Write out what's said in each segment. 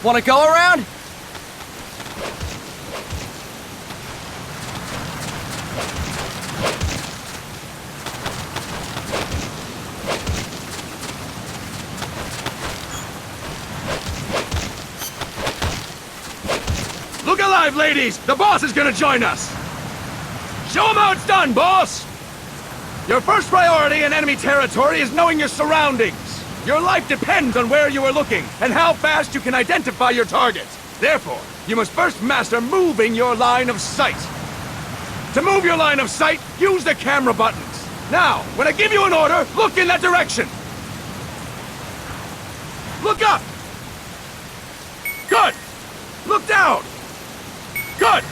Wanna go around? Look alive, ladies! The boss is gonna join us! Show him how it's done, boss! Your first priority in enemy territory is knowing your surroundings. Your life depends on where you are looking and how fast you can identify your targets. Therefore, you must first master moving your line of sight. To move your line of sight, use the camera buttons. Now, when I give you an order, look in that direction. Look up! Good! Look down! Good!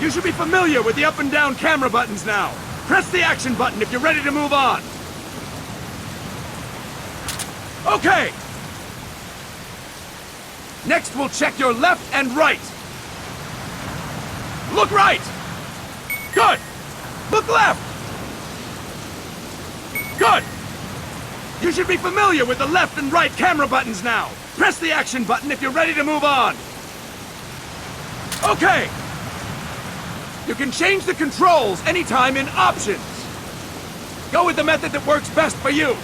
You should be familiar with the up and down camera buttons now. Press the action button if you're ready to move on. Okay! Next, we'll check your left and right. Look right! Good! Look left! Good! You should be familiar with the left and right camera buttons now. Press the action button if you're ready to move on. Okay! You can change the controls anytime in Options. Go with the method that works best for you.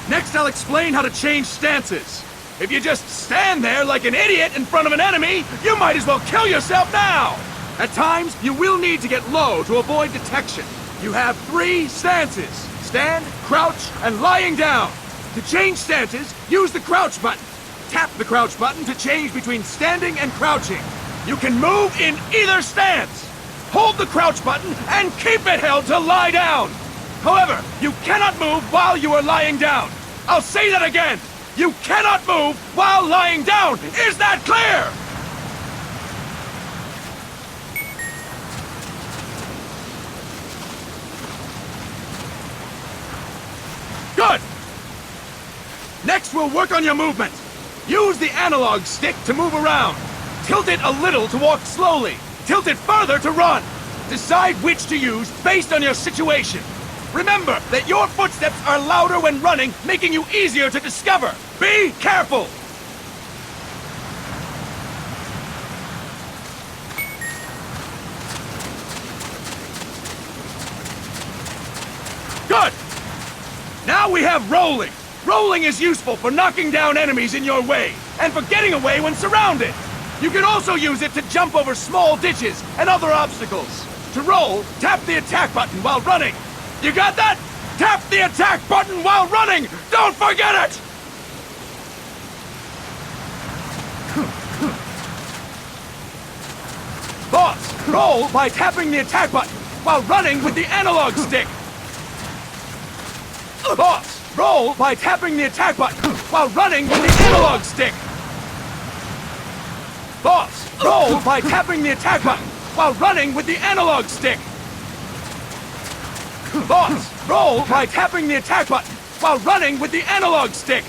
Next, I'll explain how to change stances. If you just stand there like an idiot in front of an enemy, you might as well kill yourself now! At times, you will need to get low to avoid detection. You have 3 stances: stand, crouch, and lying down. To change stances, use the crouch button. Tap the crouch button to change between standing and crouching. You can move in either stance. Hold the crouch button and keep it held to lie down. However, you cannot move while you are lying down. I'll say that again. You cannot move while lying down. Is that clear? Good. Next, we'll work on your movement. Use the analog stick to move around. Tilt it a little to walk slowly. Tilt it further to run. Decide which to use based on your situation. Remember that your footsteps are louder when running, making you easier to discover. Be careful! Good! Now we have rolling. Rolling is useful for knocking down enemies in your way, and for getting away when surrounded. You can also use it to jump over small ditches and other obstacles. To roll, tap the attack button while running. You got that? Tap the attack button while running! Don't forget it! Boss, roll by tapping the attack button while running with the analog stick. Boss, roll by tapping the attack button while running with the analog stick. Boss, roll by tapping the attack button while running with the analog stick. Boss, roll by tapping the attack button while running with the analog stick.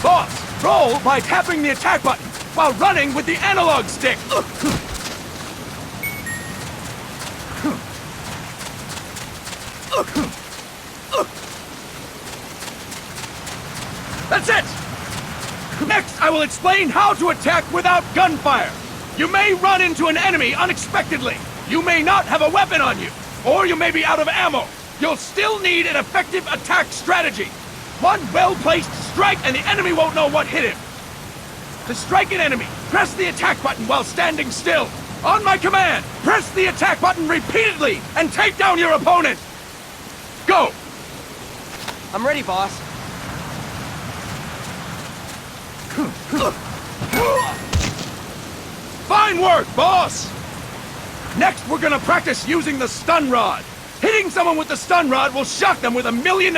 Boss, roll by tapping the attack button while running with the analog stick. That's it! Next, I will explain how to attack without gunfire. You may run into an enemy unexpectedly. You may not have a weapon on you, or you may be out of ammo. You'll still need an effective attack strategy. One well-placed strike and the enemy won't know what hit him. To strike an enemy, press the attack button while standing still. On my command, press the attack button repeatedly and take down your opponent. Go! I'm ready, boss. Fine work, boss! Next, we're gonna practice using the stun rod. Hitting someone with the stun rod will shock them with 1.5 million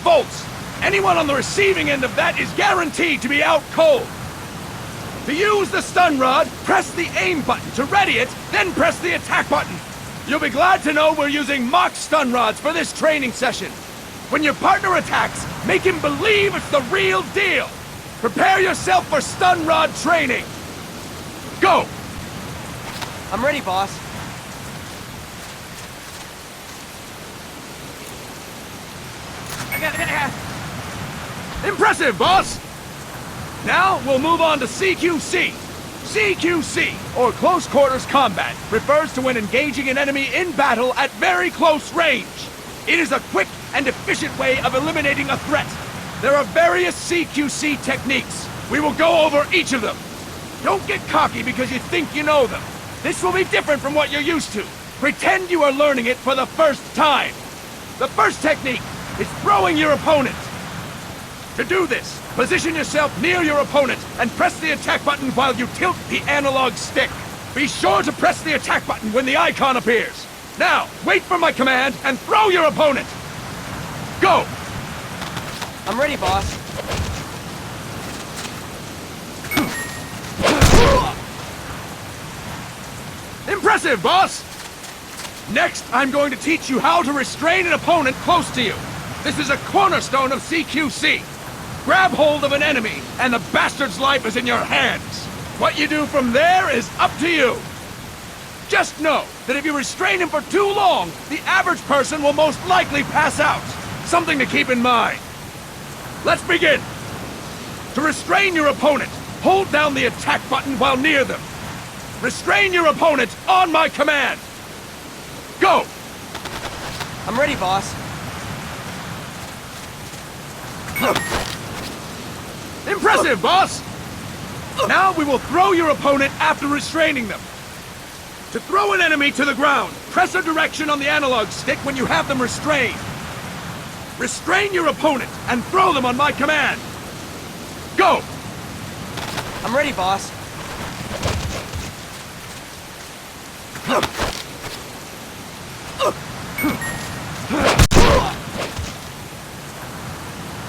volts. Anyone on the receiving end of that is guaranteed to be out cold. To use the stun rod, press the aim button to ready it, then press the attack button. You'll be glad to know we're using mock stun rods for this training session. When your partner attacks, make him believe it's the real deal. Prepare yourself for stun rod training. Go! I'm ready, boss. Impressive, boss! Now we'll move on to CQC. CQC, or Close Quarters Combat, refers to when engaging an enemy in battle at very close range. It is a quick and efficient way of eliminating a threat. There are various CQC techniques. We will go over each of them. Don't get cocky because you think you know them. This will be different from what you're used to. Pretend you are learning it for the first time. The first technique is throwing your opponent. To do this, position yourself near your opponent and press the attack button while you tilt the analog stick. Be sure to press the attack button when the icon appears. Now, wait for my command and throw your opponent. Go! I'm ready, boss. Impressive, boss! Next, I'm going to teach you how to restrain an opponent close to you. This is a cornerstone of CQC. Grab hold of an enemy, and the bastard's life is in your hands. What you do from there is up to you. Just know that if you restrain him for too long, the average person will most likely pass out. Something to keep in mind. Let's begin. To restrain your opponent, hold down the attack button while near them. Restrain your opponent on my command. Go! I'm ready, boss. Impressive, boss! Now we will throw your opponent after restraining them. To throw an enemy to the ground, press a direction on the analog stick when you have them restrained. Restrain your opponent and throw them on my command. Go! I'm ready, boss.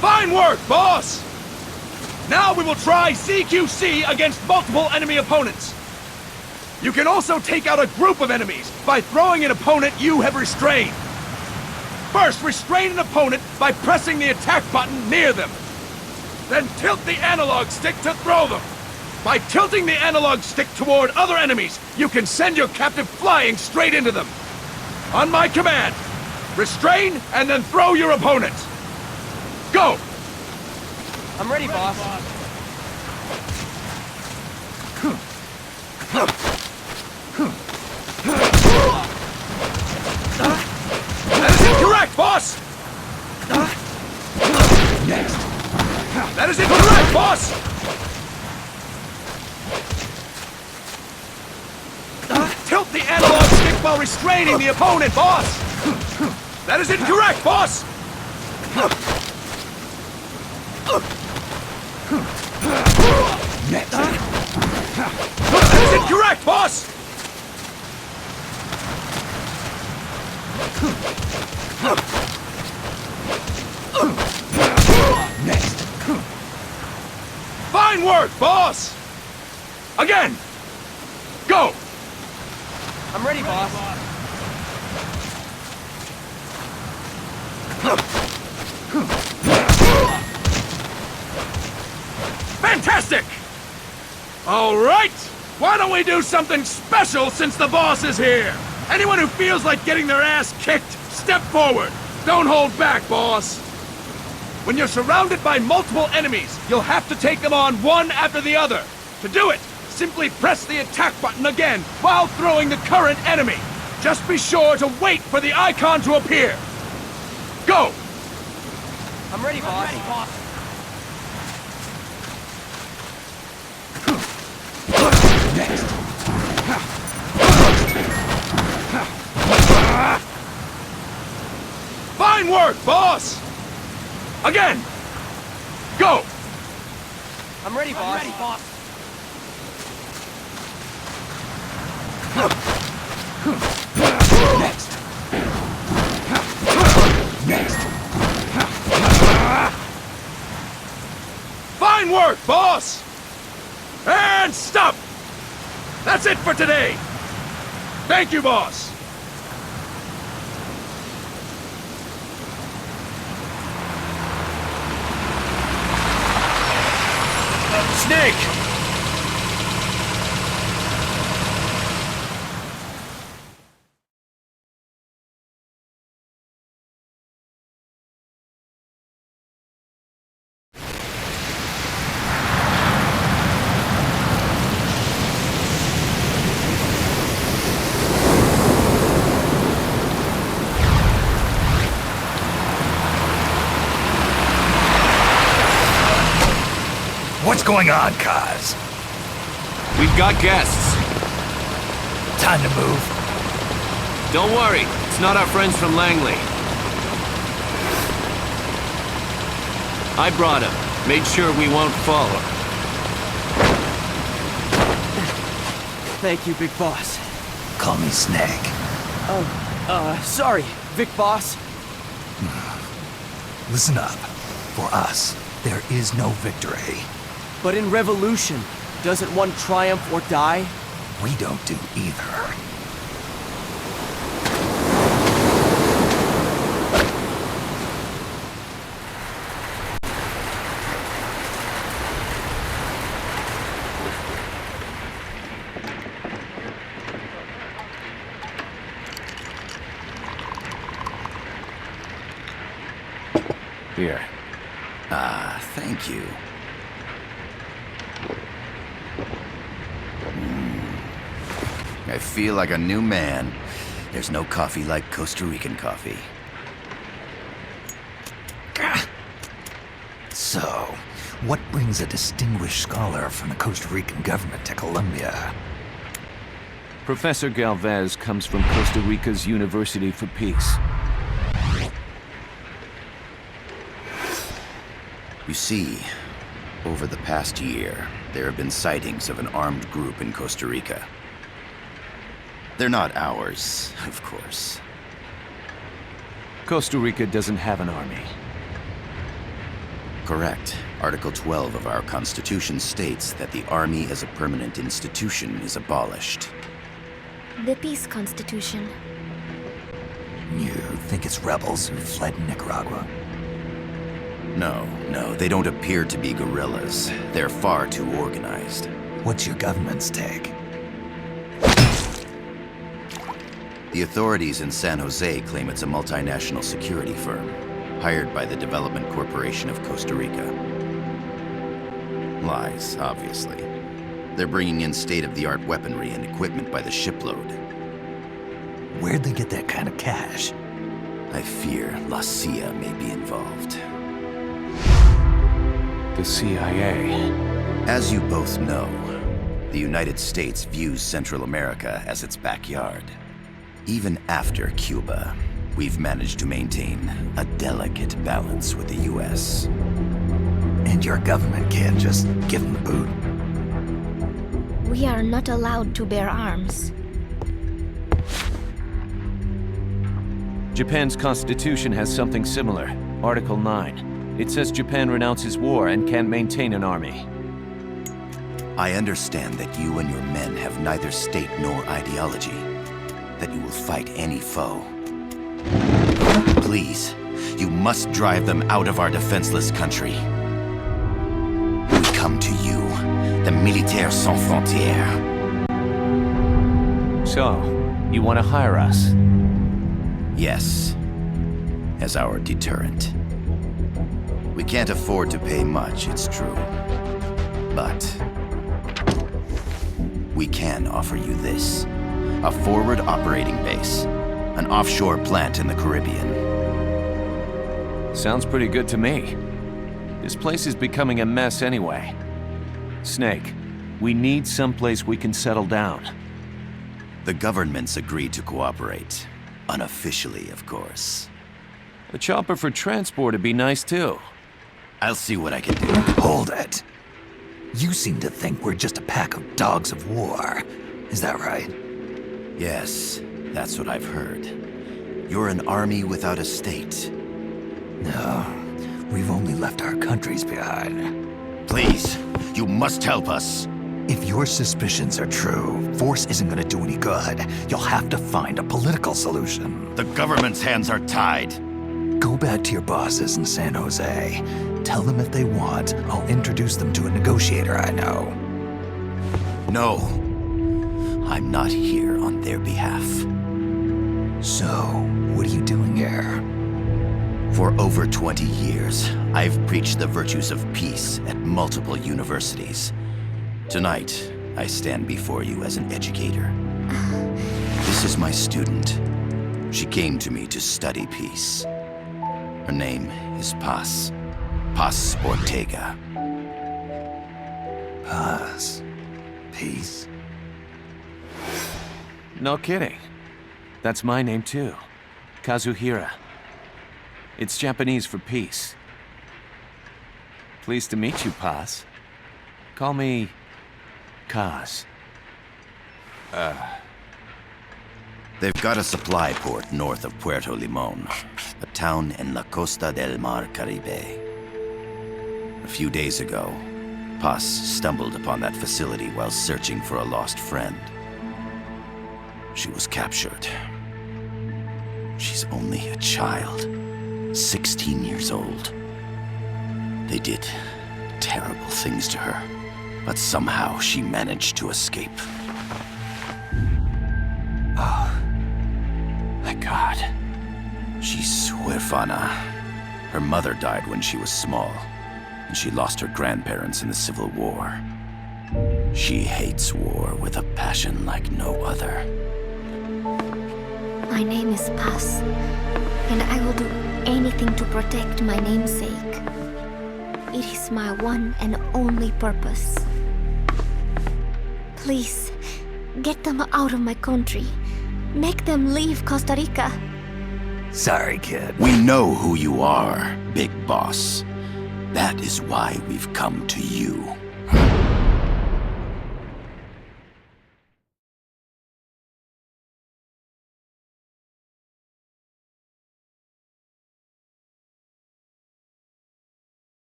Fine work, boss! Now we will try CQC against multiple enemy opponents. You can also take out a group of enemies by throwing an opponent you have restrained. First, restrain an opponent by pressing the attack button near them. Then tilt the analog stick to throw them. By tilting the analog stick toward other enemies, you can send your captive flying straight into them. On my command, restrain and then throw your opponent. Go! I'm ready, boss. That is incorrect, boss! Next. That is incorrect, boss! Tilt the analog stick while restraining the opponent, boss! That is incorrect, boss! Next. That is incorrect, boss! Next. Fine work, boss! Again! Go! I'm ready, boss. Fantastic! All right! Why don't we do something special since the boss is here? Anyone who feels like getting their ass kicked, step forward. Don't hold back, boss. When you're surrounded by multiple enemies, you'll have to take them on one after the other. To do it, simply press the attack button again while throwing the current enemy. Just be sure to wait for the icon to appear. Go! I'm ready, boss. Next. Fine work, boss! Again! Go! I'm ready, boss. Next. Next. Fine work, boss! And stop! That's it for today! Thank you, boss! Snake! What's going on, Kaz? We've got guests. Time to move. Don't worry, it's not our friends from Langley. I brought him. Made sure we won't fall. Thank you, Big Boss. Call me Snake. Sorry, Vic Boss. Listen up. For us, there is no victory. But in revolution, doesn't one triumph or die? We don't do either. Here. Thank you. I feel like a new man. There's no coffee like Costa Rican coffee. So, what brings a distinguished scholar from the Costa Rican government to Colombia? Professor Galvez comes from Costa Rica's University for Peace. You see, over the past year, there have been sightings of an armed group in Costa Rica. They're not ours, of course. Costa Rica doesn't have an army. Correct. Article 12 of our Constitution states that the Army as a permanent institution is abolished. The Peace Constitution. You think it's rebels who fled Nicaragua? No, they don't appear to be guerrillas. They're far too organized. What's your government's take? The authorities in San Jose claim it's a multinational security firm, hired by the Development Corporation of Costa Rica. Lies, obviously. They're bringing in state-of-the-art weaponry and equipment by the shipload. Where'd they get that kind of cash? I fear La CIA may be involved. The CIA. As you both know, the United States views Central America as its backyard. Even after Cuba, we've managed to maintain a delicate balance with the US. And your government can't just give them the boot? We are not allowed to bear arms. Japan's constitution has something similar. Article 9. It says Japan renounces war and can't maintain an army. I understand that you and your men have neither state nor ideology. That you will fight any foe. Please, you must drive them out of our defenseless country. We come to you, the Militaires Sans Frontières. So, you want to hire us? Yes, as our deterrent. We can't afford to pay much, it's true. But we can offer you this. A forward operating base. An offshore plant in the Caribbean. Sounds pretty good to me. This place is becoming a mess anyway. Snake, we need someplace we can settle down. The governments agreed to cooperate. Unofficially, of course. A chopper for transport would be nice too. I'll see what I can do. Hold it. You seem to think we're just a pack of dogs of war. Is that right? Yes, that's what I've heard. You're an army without a state. No, we've only left our countries behind. Please, you must help us. If your suspicions are true, force isn't gonna do any good. You'll have to find a political solution. The government's hands are tied. Go back to your bosses in San Jose. Tell them if they want, I'll introduce them to a negotiator I know. No. I'm not here on their behalf. So, what are you doing here? For over 20 years, I've preached the virtues of peace at multiple universities. Tonight, I stand before you as an educator. This is my student. She came to me to study peace. Her name is Paz. Paz Ortega. Paz. Peace? No kidding. That's my name too. Kazuhira. It's Japanese for peace. Pleased to meet you, Paz. Call me... Kaz. They've got a supply port north of Puerto Limon, a town in la Costa del Mar Caribe. A few days ago, Paz stumbled upon that facility while searching for a lost friend. She was captured. She's only a child, 16 years old. They did terrible things to her, but somehow she managed to escape. My God. She's huérfana. Her mother died when she was small, and she lost her grandparents in the Civil War. She hates war with a passion like no other. My name is Paz, and I will do anything to protect my namesake. It is my one and only purpose. Please, get them out of my country. Make them leave Costa Rica. Sorry, kid. We know who you are, Big Boss. That is why we've come to you.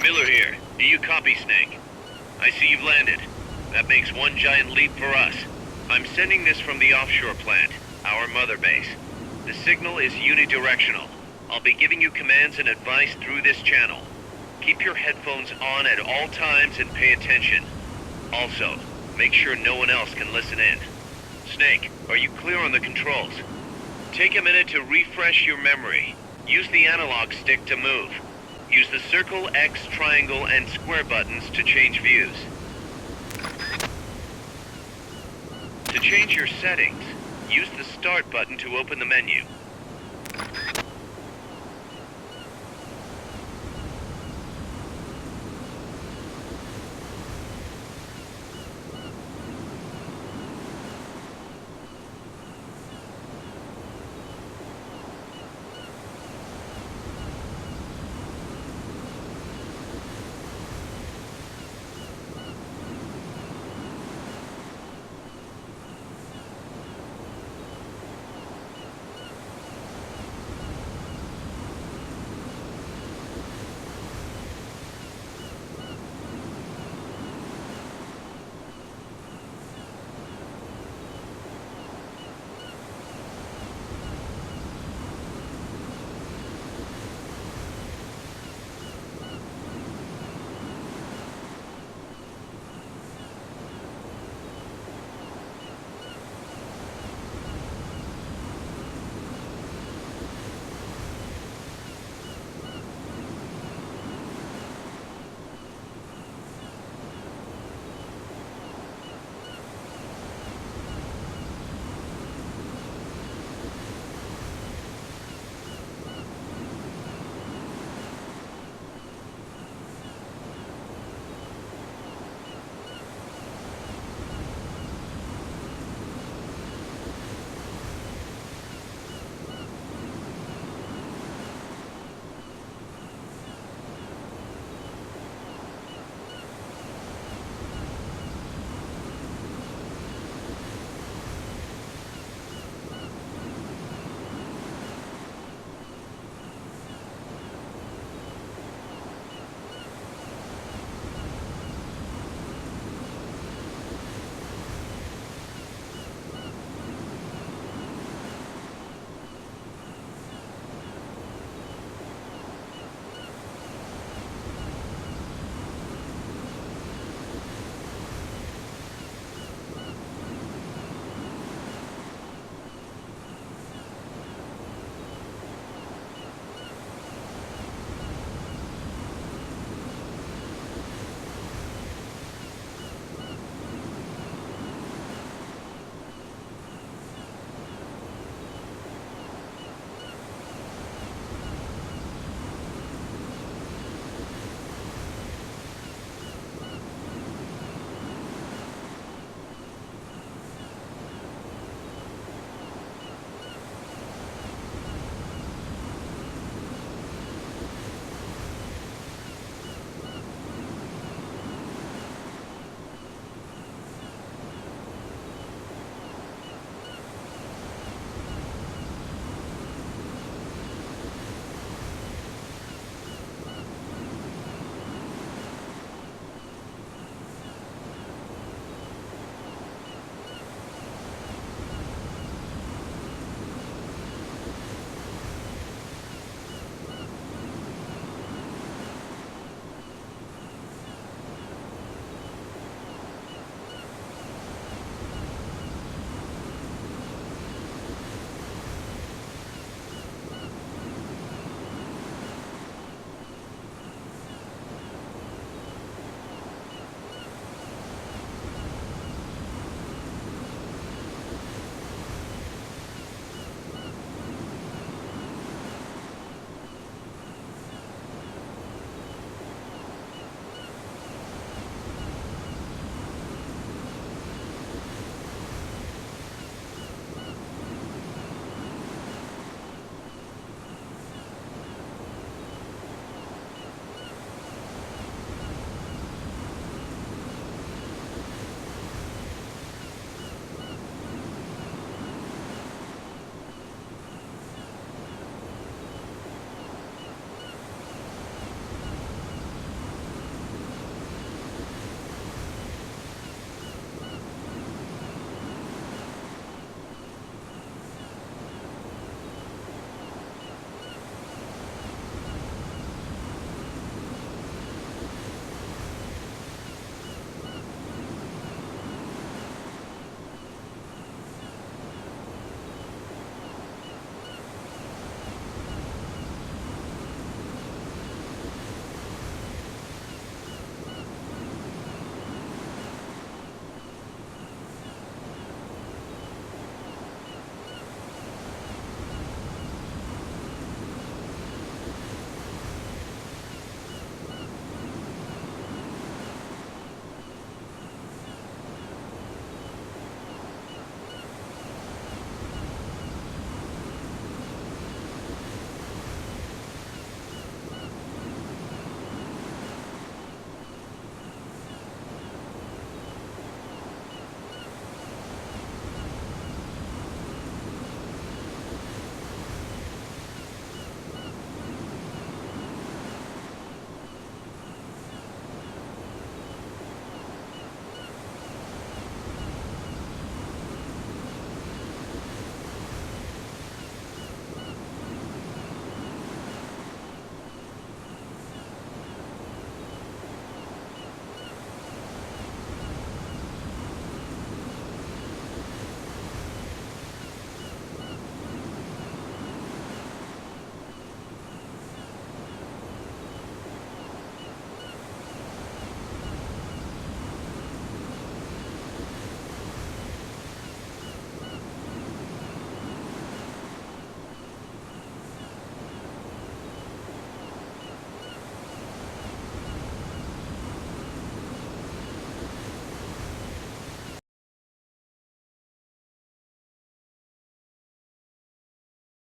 Miller here. Do you copy, Snake? I see you've landed. That makes one giant leap for us. I'm sending this from the offshore plant, our mother base. The signal is unidirectional. I'll be giving you commands and advice through this channel. Keep your headphones on at all times and pay attention. Also, make sure no one else can listen in. Snake, are you clear on the controls? Take a minute to refresh your memory. Use the analog stick to move. Use the circle, X, triangle, and square buttons to change views. To change your settings, use the start button to open the menu.